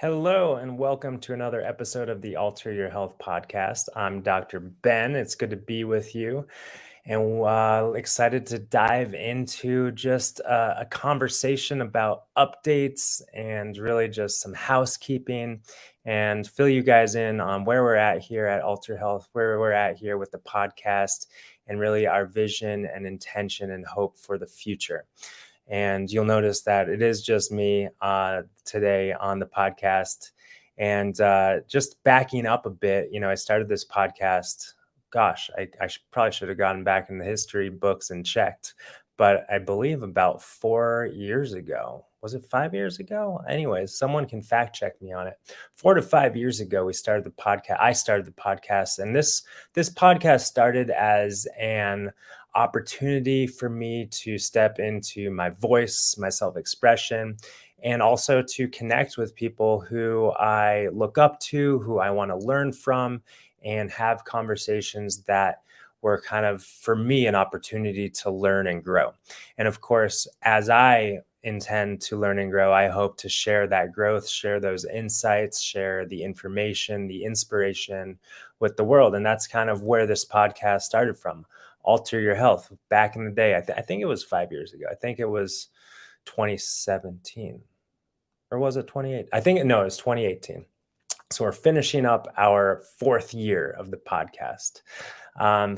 Hello, and welcome to another episode of the Alter Your Health podcast. I'm Dr. Ben. It's good to be with you, and excited to dive into just a conversation about updates and really just some housekeeping and fill you guys in on where we're at here at Alter Health, where we're at here with the podcast, and really our vision and intention and hope for the future. And you'll notice that it is just me today on the podcast. And just backing up a bit, I started this podcast. Gosh, probably should have gotten back in the history books and checked, but I believe about 4 years ago. Was it 5 years ago? Anyways, someone can fact check me on it. 4 to 5 years ago, we started the podcast. I started the podcast, and this podcast started as an opportunity for me to step into my voice, my self expression, and also to connect with people who I look up to, who I want to learn from, and have conversations that were kind of, for me, an opportunity to learn and grow. And of course, as I intend to learn and grow, I hope to share that growth, share those insights, share the information, the inspiration with the world. And that's kind of where this podcast started from. Alter Your Health back in the day. I think it was 5 years ago. I think it was 2017, or was it 28? No, it was 2018. So we're finishing up our fourth year of the podcast.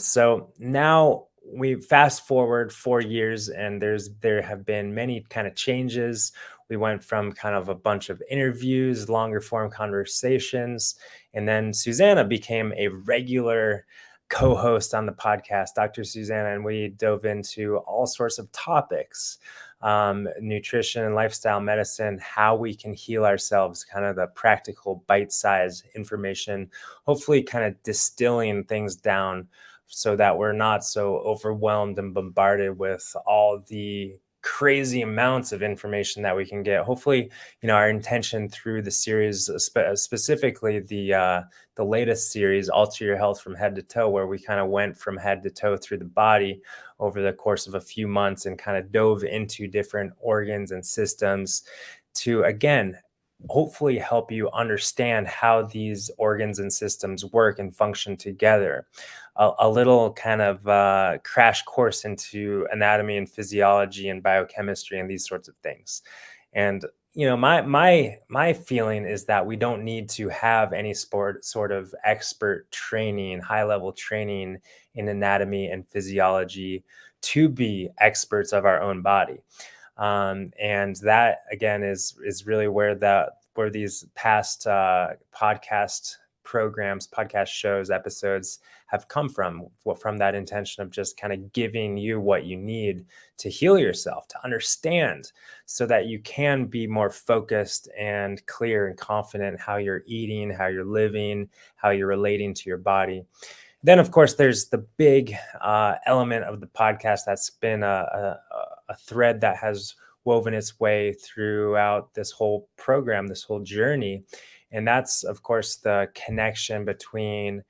So now we fast forward 4 years, and there have been many kind of changes. We went from kind of a bunch of interviews, longer form conversations, and then Susanna became a regular co-host on the podcast, Dr. Susanna, and we dove into all sorts of topics, nutrition and lifestyle medicine, how we can heal ourselves, kind of the practical bite-sized information, hopefully kind of distilling things down so that we're not so overwhelmed and bombarded with all the crazy amounts of information that we can get. Hopefully, our intention through the series, specifically the latest series, Alter Your Health from Head to Toe, where we kind of went from head to toe through the body over the course of a few months and kind of dove into different organs and systems to, again, hopefully help you understand how these organs and systems work and function together. A little kind of crash course into anatomy and physiology and biochemistry and these sorts of things. And my feeling is that we don't need to have any sort of expert training, high level training in anatomy and physiology to be experts of our own body. And that again is really where these past podcast programs, podcast shows, episodes have come from that intention of just kind of giving you what you need to heal yourself, to understand, so that you can be more focused and clear and confident in how you're eating, how you're living, how you're relating to your body. Then, of course, there's the big element of the podcast that's been a thread that has woven its way throughout this whole program, this whole journey. And that's, of course, the connection between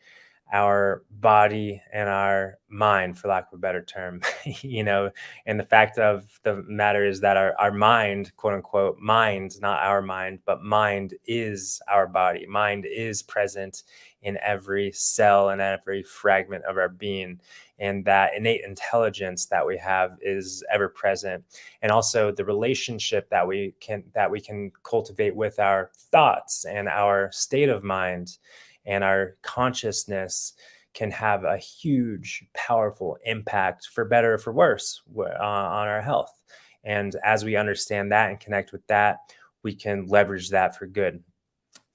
our body and our mind, for lack of a better term. And the fact of the matter is that our mind, quote unquote, mind, not our mind, but mind is our body. Mind is present in every cell and every fragment of our being. And that innate intelligence that we have is ever present. And also the relationship that we can cultivate with our thoughts and our state of mind and our consciousness can have a huge, powerful impact, for better or for worse, on our health. And as we understand that and connect with that, we can leverage that for good.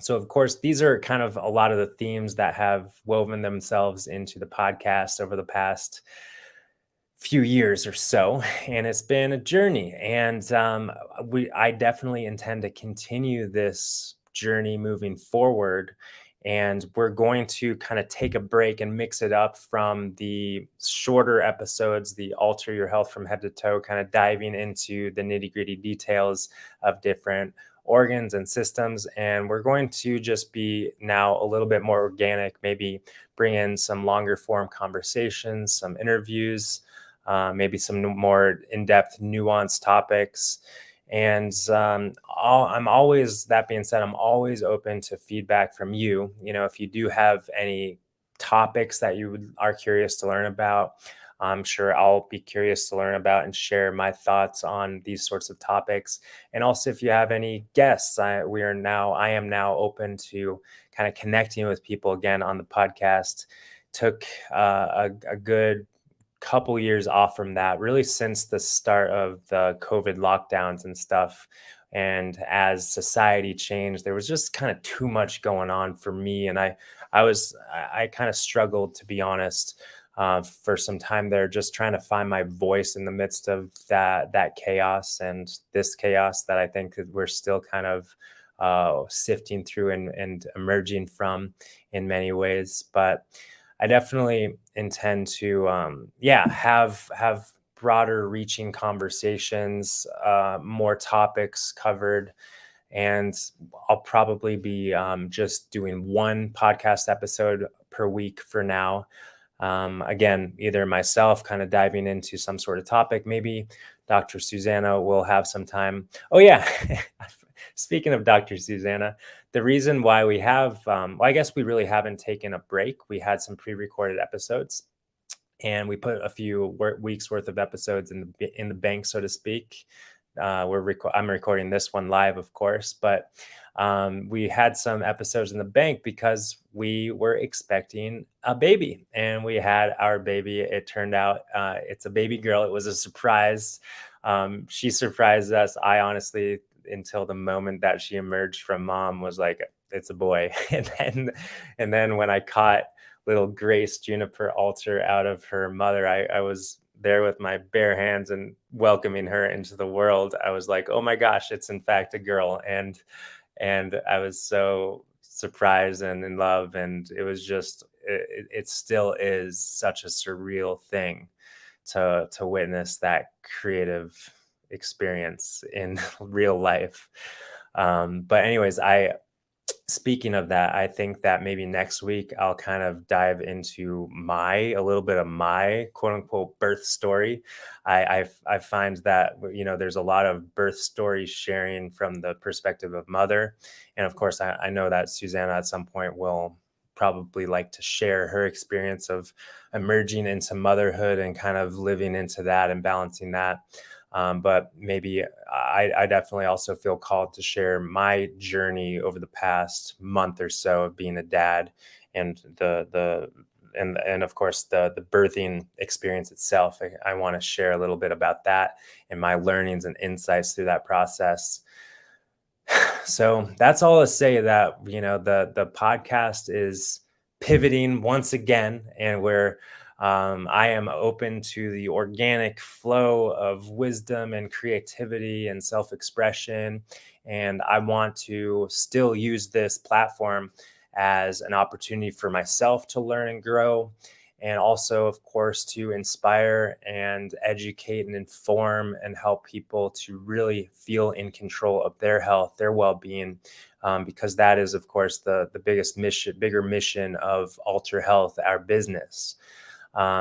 So, of course, these are kind of a lot of the themes that have woven themselves into the podcast over the past few years or so, and it's been a journey. And I definitely intend to continue this journey moving forward. And we're going to kind of take a break and mix it up from the shorter episodes, the Alter Your Health from Head to Toe, kind of diving into the nitty gritty details of different organs and systems. And we're going to just be now a little bit more organic, maybe bring in some longer form conversations, some interviews, maybe some more in-depth, nuanced topics. And I'm always, that being said, I'm always open to feedback from you. If you do have any topics that are curious to learn about, I'm sure I'll be curious to learn about and share my thoughts on these sorts of topics. And also, if you have any guests, I am now open to kind of connecting with people again on the podcast. Took a good couple years off from that, really since the start of the COVID lockdowns and stuff. And as society changed, there was just kind of too much going on for me, and I kind of struggled, to be honest, for some time there, just trying to find my voice in the midst of that chaos, and this chaos that I think that we're still kind of sifting through and emerging from in many ways. But I definitely intend to, have broader reaching conversations, more topics covered, and I'll probably be just doing one podcast episode per week for now. Again, either myself kind of diving into some sort of topic, maybe Dr. Susanna will have some time. Oh, yeah. Speaking of Dr. Susanna, the reason why we have, well, I guess we really haven't taken a break. We had some pre recorded episodes, and we put a few weeks worth of episodes in the bank, so to speak. I'm recording this one live, of course, but we had some episodes in the bank because we were expecting a baby, and we had our baby. It turned out it's a baby girl. It was a surprise. She surprised us. I honestly, until the moment that she emerged from mom, was like, it's a boy. And then when I caught little Grace Juniper Alter out of her mother, I was there with my bare hands and welcoming her into the world. I was like, oh my gosh, it's in fact a girl. And I was so surprised and in love. And it was just, it still is such a surreal thing to witness that creative experience in real life. But anyways, speaking of that, I think that maybe next week I'll kind of dive into a little bit of my quote unquote birth story. I find that, there's a lot of birth story sharing from the perspective of mother. And of course, I know that Susanna at some point will probably like to share her experience of emerging into motherhood and kind of living into that and balancing that. But maybe I definitely also feel called to share my journey over the past month or so of being a dad, and and of course the birthing experience itself. I want to share a little bit about that and my learnings and insights through that process. So that's all to say that, the podcast is pivoting once again, and where I am open to the organic flow of wisdom and creativity and self-expression. And I want to still use this platform as an opportunity for myself to learn and grow, and also, of course, to inspire and educate and inform and help people to really feel in control of their health, their well-being, because that is, of course, the bigger mission of Alter Health, our business.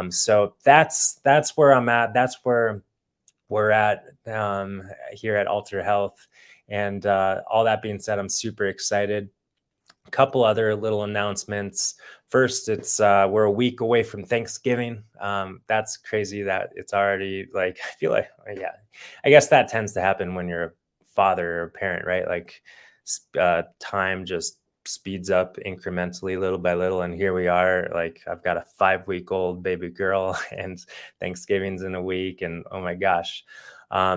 So that's where I'm at. That's where we're at, here at Alter Health. And all that being said, I'm super excited. A couple other little announcements. First, it's we're a week away from Thanksgiving. That's crazy that it's already, like, I feel like, yeah, I guess that tends to happen when you're a father or a parent, right? Like, time just speeds up incrementally, little by little, and here we are. Like, I've got a 5-week-old baby girl, and Thanksgiving's in a week, and oh my gosh.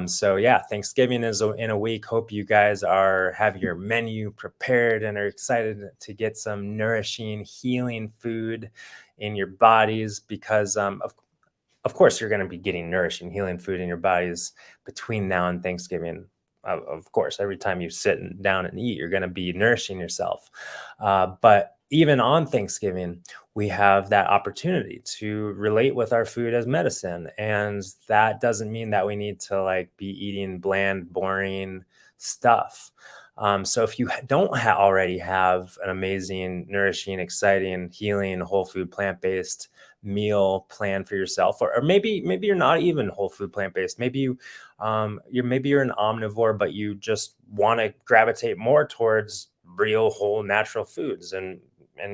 So yeah, Thanksgiving is in a week. Hope you guys have your menu prepared and are excited to get some nourishing, healing food in your bodies, because of course, you're going to be getting nourishing, healing food in your bodies between now and Thanksgiving. Of course, every time you sit down and eat, you're going to be nourishing yourself. But even on Thanksgiving, we have that opportunity to relate with our food as medicine. And that doesn't mean that we need to, like, be eating bland, boring stuff. So if you don't already have an amazing, nourishing, exciting, healing, whole food, plant-based meal plan for yourself, or maybe you're not even whole food, plant-based. Maybe you're an omnivore, but you just want to gravitate more towards real, whole, natural foods, and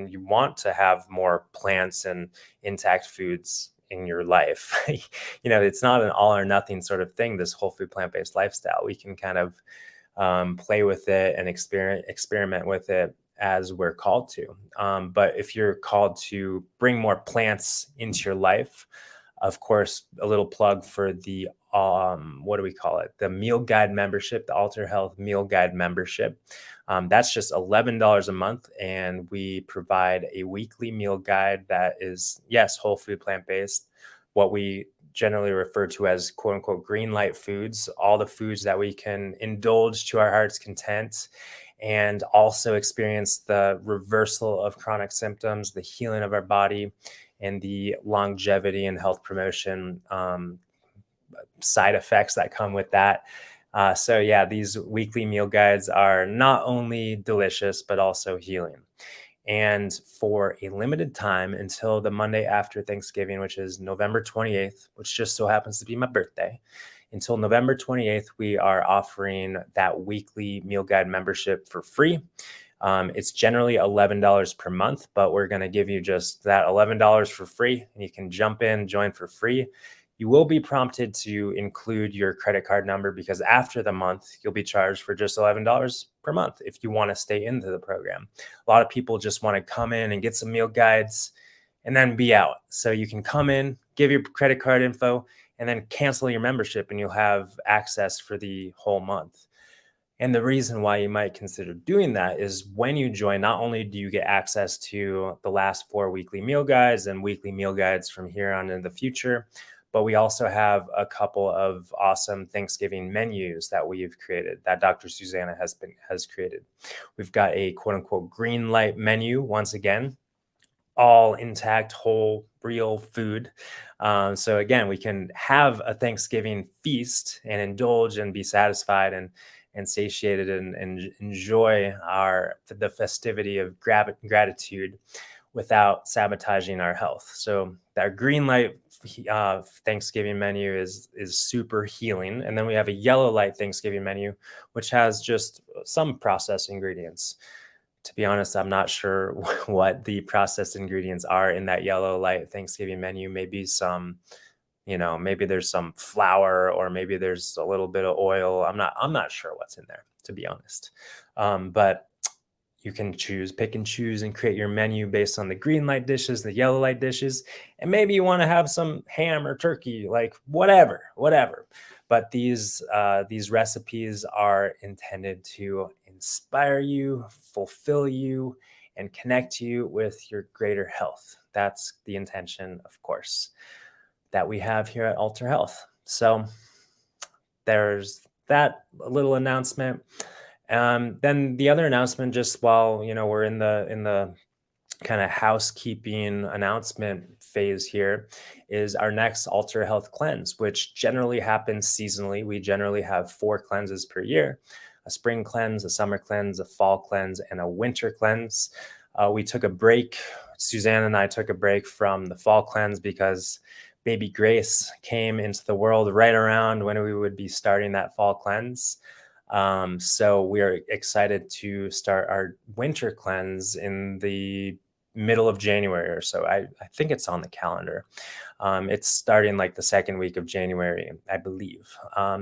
you want to have more plants and intact foods in your life. It's not an all or nothing sort of thing, this whole food, plant-based lifestyle. We can kind of play with it and experiment with it as we're called to. But if you're called to bring more plants into your life, of course, a little plug for the what do we call it? The Meal Guide membership, the Alter Health Meal Guide membership. That's just $11 a month, and we provide a weekly meal guide that is, yes, whole food, plant based. What we generally refer to as quote unquote green light foods, all the foods that we can indulge to our heart's content and also experience the reversal of chronic symptoms, the healing of our body, and the longevity and health promotion side effects that come with that. So, yeah, these weekly meal guides are not only delicious, but also healing. And for a limited time until the Monday after Thanksgiving, which is November 28th, which just so happens to be my birthday, until November 28th, we are offering that weekly meal guide membership for free. It's generally $11 per month, but we're going to give you just that $11 for free, and you can jump in, join for free. You will be prompted to include your credit card number because after the month, you'll be charged for just $11 per month if you want to stay into the program. A lot of people just want to come in and get some meal guides and then be out. So you can come in, give your credit card info, and then cancel your membership, and you'll have access for the whole month. And the reason why you might consider doing that is when you join, not only do you get access to the last 4 weekly meal guides and weekly meal guides from here on in the future, but we also have a couple of awesome Thanksgiving menus that we've created, that Dr. Susanna has created. We've got a quote unquote green light menu, once again, all intact, whole, real food. So again, we can have a Thanksgiving feast and indulge and be satisfied and satiated and enjoy the festivity of gratitude without sabotaging our health. So that green light Thanksgiving menu is super healing, and then we have a yellow light Thanksgiving menu, which has just some processed ingredients. To be honest, I'm not sure what the processed ingredients are in that yellow light Thanksgiving menu. Maybe there's some flour, or maybe there's a little bit of oil. I'm not sure what's in there, to be honest. But you can pick and choose and create your menu based on the green light dishes, the yellow light dishes, and maybe you want to have some ham or turkey, like whatever. But these recipes are intended to inspire you, fulfill you, and connect you with your greater health. That's the intention, of course, that we have here at Alter Health. So there's that little announcement. Then the other announcement, just while we're in the kind of housekeeping announcement phase here, is our next Alter Health cleanse, which generally happens seasonally. We generally have 4 cleanses per year: a spring cleanse, a summer cleanse, a fall cleanse, and a winter cleanse. We took a break. Suzanne and I took a break from the fall cleanse because baby Grace came into the world right around when we would be starting that fall cleanse. So we are excited to start our winter cleanse in the middle of January or so. I think it's on the calendar. It's starting like the second week of January, I believe.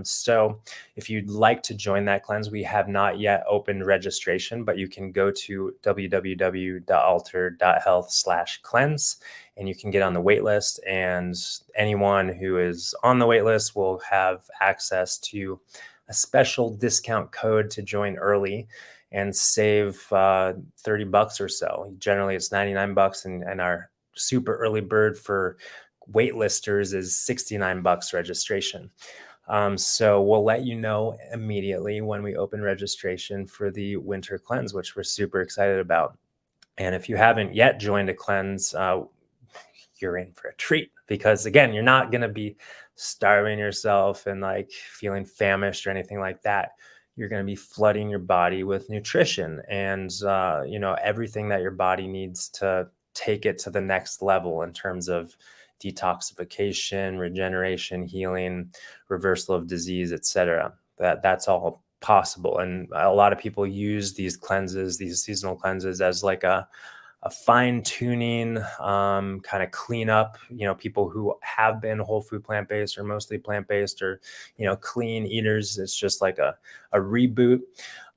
So if you'd like to join that cleanse, we have not yet opened registration, but you can go to www.alter.health/cleanse, and you can get on the wait list. And anyone who is on the wait list will have access to a special discount code to join early and save $30 or so. Generally, it's $99, and our super early bird for waitlisters is $69 registration. So we'll let you know immediately when we open registration for the winter cleanse, which we're super excited about. And if you haven't yet joined a cleanse, you're in for a treat, because again, you're not going to be starving yourself and like feeling famished or anything like that. you're going to be flooding your body with nutrition and everything that your body needs to take it to the next level in terms of detoxification, regeneration, healing, reversal of disease, etc. That's all possible. And a lot of people use these cleanses, these seasonal cleanses, as like a fine tuning, kind of clean up, people who have been whole food plant based or mostly plant based or, clean eaters. It's just like a reboot.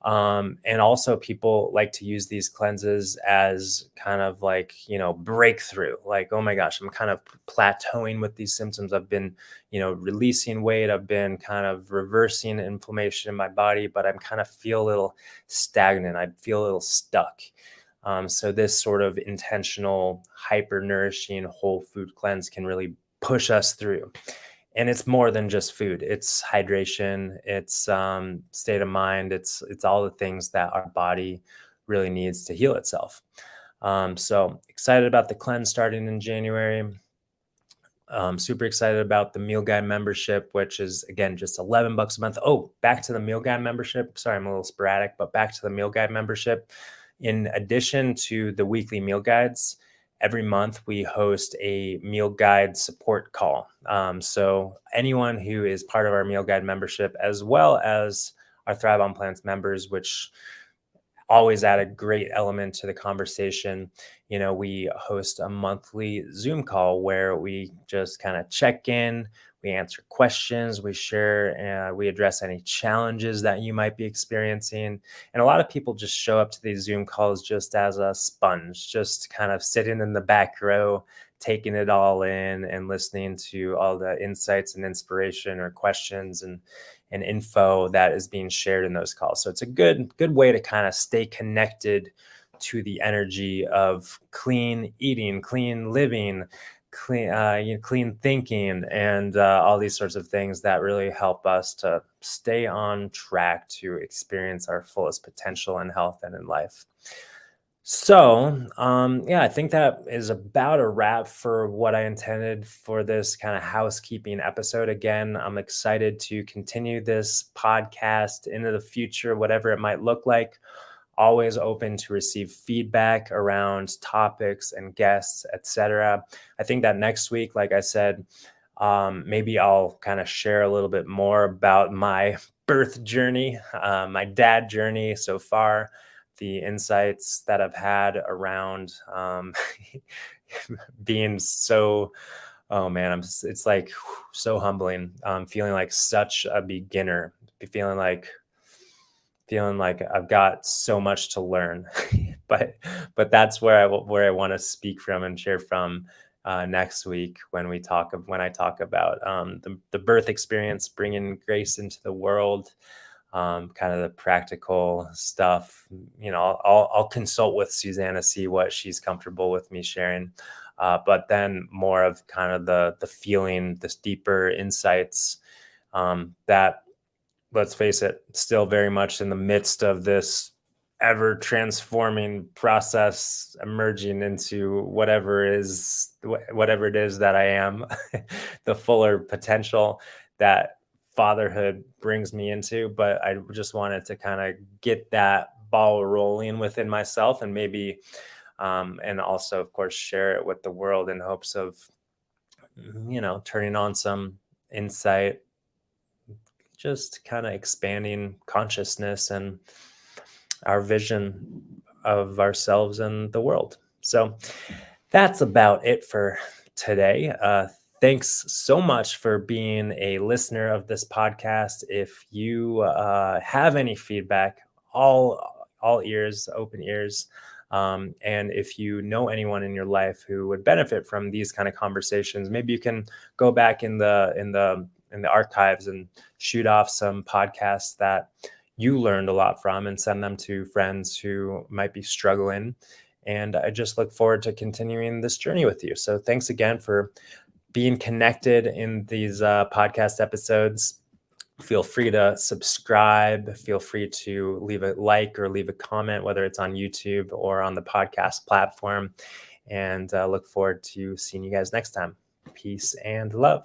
And also people like to use these cleanses as kind of like, breakthrough, like, oh my gosh, I'm kind of plateauing with these symptoms. I've been, releasing weight. I've been kind of reversing inflammation in my body, but I'm kind of feel a little stagnant. I feel a little stuck. So this sort of intentional, hyper nourishing whole food cleanse can really push us through. And it's more than just food. It's hydration. It's state of mind. It's all the things that our body really needs to heal itself. So excited about the cleanse starting in January. Super excited about the Meal Guide membership, which is again just $11 a month. Oh, back to the Meal Guide membership. Sorry, I'm a little sporadic, but back to the Meal Guide membership. In addition to the weekly meal guides, every month we host a meal guide support call. So anyone who is part of our Meal Guide membership, as well as our Thrive on Plants members, which always add a great element to the conversation. We host a monthly Zoom call where we just kind of check in, we answer questions, we share, we address any challenges that you might be experiencing. And a lot of people just show up to these Zoom calls just as a sponge, just kind of sitting in the back row, taking it all in and listening to all the insights and inspiration or questions and info that is being shared in those calls. So it's a good way to kind of stay connected to the energy of clean eating, clean living, clean thinking, and all these sorts of things that really help us to stay on track to experience our fullest potential in health and in life. So, yeah, I think that is about a wrap for what I intended for this kind of housekeeping episode. Again, I'm excited to continue this podcast into the future, whatever it might look like. Always open to receive feedback around topics and guests, etc. I think that next week, like I said, maybe I'll kind of share a little bit more about my birth journey, my dad journey so far, the insights that I've had around being so, oh man, it's like so humbling. Feeling like such a beginner, feeling like I've got so much to learn, but that's where I want to speak from and share from next week when I talk about the birth experience, bringing grace into the world, kind of the practical stuff. I'll consult with Susanna, see what she's comfortable with me sharing, but then more of kind of the feeling, this deeper insights that, let's face it, still very much in the midst of this ever transforming process, emerging into whatever it is that I am, the fuller potential that fatherhood brings me into. But I just wanted to kind of get that ball rolling within myself, and maybe and also of course share it with the world in hopes of turning on some insight, just kind of expanding consciousness and our vision of ourselves and the world. So that's about it for today. Thanks so much for being a listener of this podcast. If you have any feedback, all ears, open ears. And if you know anyone in your life who would benefit from these kind of conversations, maybe you can go back in the archives and shoot off some podcasts that you learned a lot from and send them to friends who might be struggling. And I just look forward to continuing this journey with you. So thanks again for being connected in these podcast episodes. Feel free to subscribe. Feel free to leave a like or leave a comment, whether it's on YouTube or on the podcast platform. And look forward to seeing you guys next time. Peace and love.